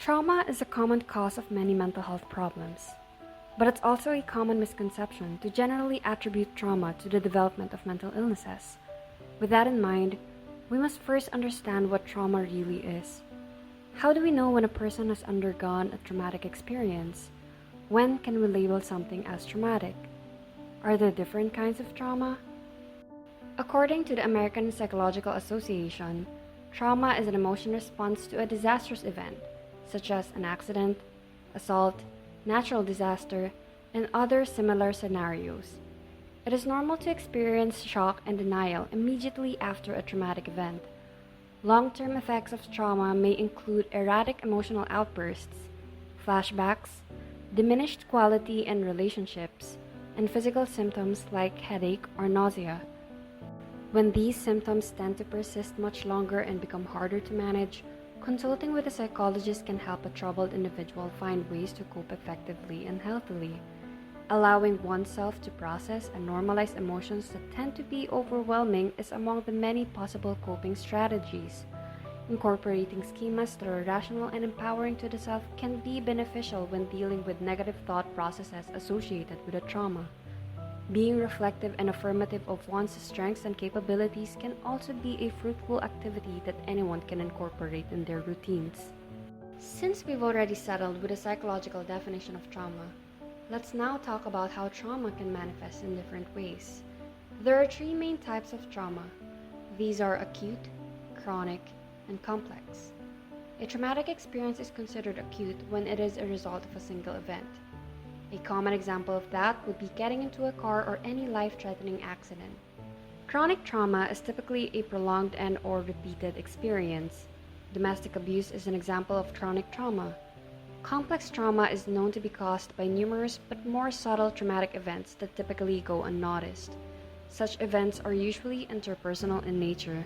Trauma is a common cause of many mental health problems, but it's also a common misconception to generally attribute trauma to the development of mental illnesses. With that in mind, we must first understand what trauma really is. How do we know when a person has undergone a traumatic experience? When can we label something as traumatic? Are there different kinds of trauma? According to the American Psychological Association, trauma is an emotional response to a disastrous event, such as an accident, assault, natural disaster, and other similar scenarios. It is normal to experience shock and denial immediately after a traumatic event. Long-term effects of trauma may include erratic emotional outbursts, flashbacks, diminished quality in relationships, and physical symptoms like headache or nausea. When these symptoms tend to persist much longer and become harder to manage, consulting with a psychologist can help a troubled individual find ways to cope effectively and healthily. Allowing oneself to process and normalize emotions that tend to be overwhelming is among the many possible coping strategies. Incorporating schemas that are rational and empowering to the self can be beneficial when dealing with negative thought processes associated with a trauma. Being reflective and affirmative of one's strengths and capabilities can also be a fruitful activity that anyone can incorporate in their routines. Since we've already settled with a psychological definition of trauma, let's now talk about how trauma can manifest in different ways. There are three main types of trauma. These are acute, chronic, and complex. A traumatic experience is considered acute when it is a result of a single event. A common example of that would be getting into a car or any life-threatening accident. Chronic trauma is typically a prolonged and/or repeated experience. Domestic abuse is an example of chronic trauma. Complex trauma is known to be caused by numerous but more subtle traumatic events that typically go unnoticed. Such events are usually interpersonal in nature.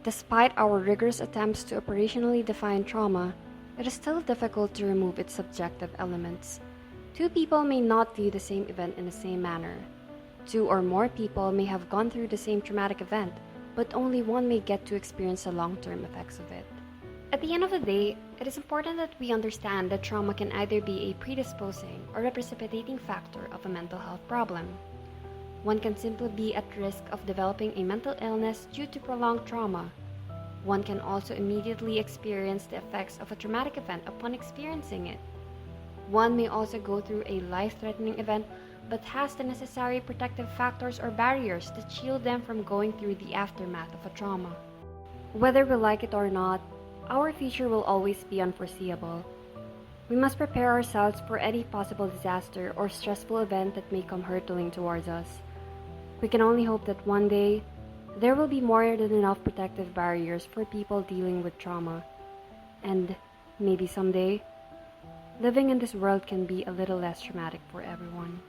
Despite our rigorous attempts to operationally define trauma, it is still difficult to remove its subjective elements. Two people may not view the same event in the same manner. Two or more people may have gone through the same traumatic event, but only one may get to experience the long-term effects of it. At the end of the day, it is important that we understand that trauma can either be a predisposing or a precipitating factor of a mental health problem. One can simply be at risk of developing a mental illness due to prolonged trauma. One can also immediately experience the effects of a traumatic event upon experiencing it. One may also go through a life-threatening event but has the necessary protective factors or barriers that shield them from going through the aftermath of a trauma. Whether we like it or not, our future will always be unforeseeable. We must prepare ourselves for any possible disaster or stressful event that may come hurtling towards us. We can only hope that one day, there will be more than enough protective barriers for people dealing with trauma. And maybe someday, living in this world can be a little less traumatic for everyone.